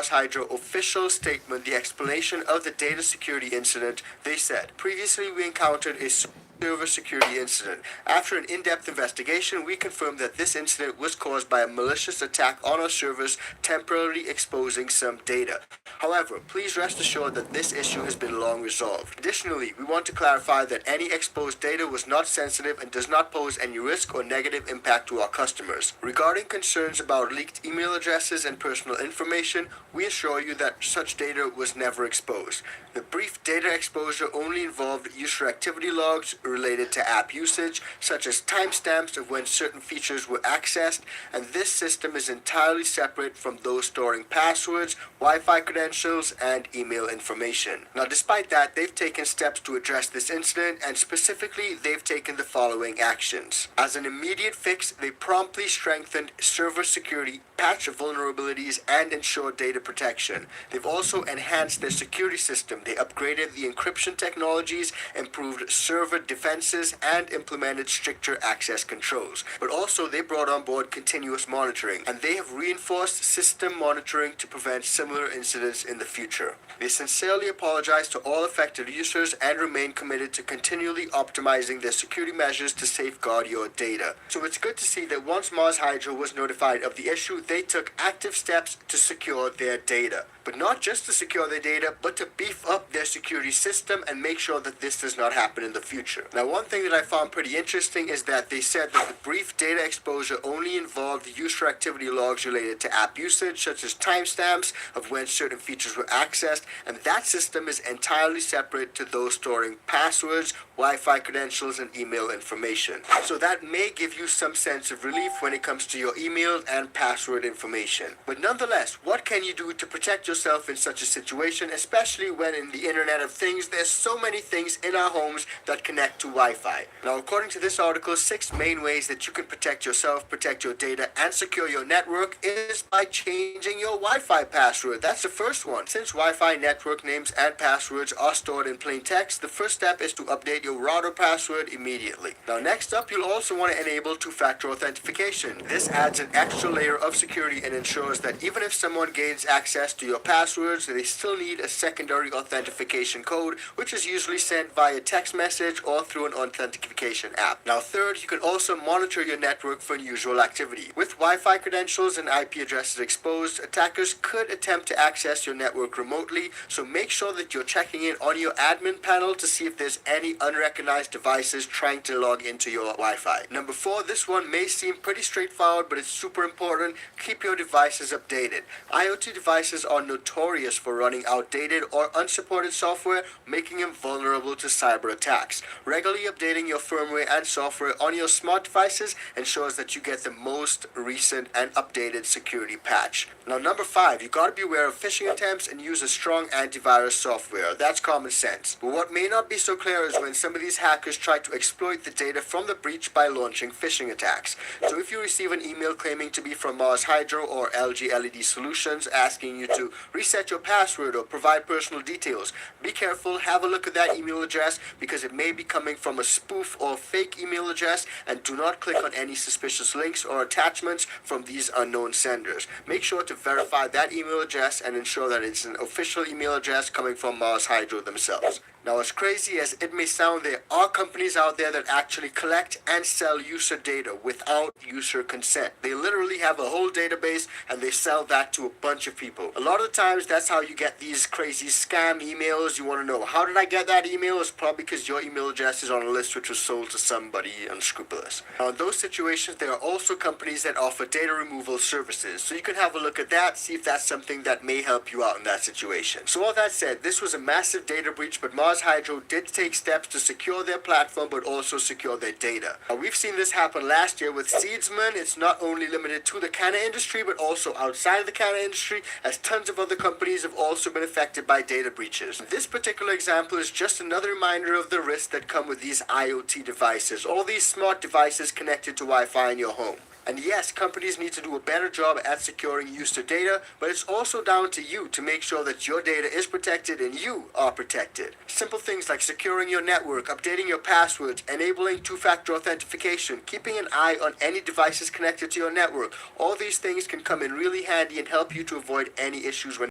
Mars Hydro official statement, the explanation of the data security incident, they said, previously we encountered a server security incident. After an in-depth investigation, we confirmed that this incident was caused by a malicious attack on our servers, temporarily exposing some data. However, please rest assured that this issue has been long resolved. Additionally, we want to clarify that any exposed data was not sensitive and does not pose any risk or negative impact to our customers. Regarding concerns about leaked email addresses and personal information, we assure you that such data was never exposed. The brief data exposure only involved user activity logs related to app usage, such as timestamps of when certain features were accessed, and this system is entirely separate from those storing passwords, Wi-Fi credentials, and email information. Now, despite that, they've taken steps to address this incident, and specifically, they've taken the following actions. As an immediate fix, they promptly strengthened server security, patched vulnerabilities, and ensured data protection. They've also enhanced their security system. They upgraded the encryption technologies, improved server defenses, and implemented stricter access controls. But also, they brought on board continuous monitoring, and they have reinforced system monitoring to prevent similar incidents in the future. They sincerely apologize to all affected users and remain committed to continually optimizing their security measures to safeguard your data. So it's good to see that once Mars Hydro was notified of the issue, they took active steps to secure their data. But not just to secure their data, but to beef up their security system and make sure that this does not happen in the future. Now, one thing that I found pretty interesting is that they said that the brief data exposure only involved user activity logs related to app usage, such as timestamps of when certain features were accessed, and that system is entirely separate to those storing passwords, Wi-Fi credentials, and email information. So that may give you some sense of relief when it comes to your email and password information. But nonetheless, what can you do to protect yourself in such a situation, especially when in the Internet of Things, there's so many things in our homes that connect to Wi-Fi. Now, according to this article, 6 main ways that you can protect yourself, protect your data, and secure your network is by changing your Wi-Fi password. That's the first one. Since Wi-Fi network names and passwords are stored in plain text, the first step is to update your router password immediately. Now, next up, you'll also want to enable two-factor authentication. This adds an extra layer of security and ensures that even if someone gains access to your passwords, they still need a secondary authentication code, which is usually sent via text message or through an authentication app. Now, third, you can also monitor your network for unusual activity. With Wi-Fi credentials and IP addresses exposed, attackers could attempt to access your network remotely, so make sure that you're checking in on your admin panel to see if there's any unrecognized devices trying to log into your Wi-Fi. Number 4, this one may seem pretty straightforward, but it's super important. Keep your devices updated. IoT devices are notorious for running outdated or unsupported software, making them vulnerable to cyber attacks. Regularly updating your firmware and software on your smart devices ensures that you get the most recent and updated security patch. Now, number 5, you gotta be aware of phishing attempts and use a strong antivirus software. That's common sense. But what may not be so clear is when some of these hackers try to exploit the data from the breach by launching phishing attacks. So if you receive an email claiming to be from Mars Hydro or LG LED Solutions asking you to reset your password or provide personal details, be careful, have a look at that email address because it may be coming from a spoof or fake email address, and do not click on any suspicious links or attachments from these unknown senders. Make sure to verify that email address and ensure that it's an official email address coming from Mars Hydro themselves. Now, as crazy as it may sound, there are companies out there that actually collect and sell user data without user consent. They literally have a whole database and they sell that to a bunch of people. A lot of the times, that's how you get these crazy scam emails. You want to know, how did I get that email? It's probably because your email address is on a list which was sold to somebody unscrupulous. Now, in those situations, there are also companies that offer data removal services. So you can have a look at that, see if that's something that may help you out in that situation. So all that said, this was a massive data breach, but Mars Hydro did take steps to secure their platform but also secure their data. Now, we've seen this happen last year with Seedsman. It's not only limited to the canna industry but also outside of the canna industry, as tons of other companies have also been affected by data breaches. This particular example is just another reminder of the risks that come with these IoT devices, all these smart devices connected to Wi-Fi in your home. And yes, companies need to do a better job at securing user data, but it's also down to you to make sure that your data is protected and you are protected. Simple things like securing your network, updating your passwords, enabling two-factor authentication, keeping an eye on any devices connected to your network. All these things can come in really handy and help you to avoid any issues when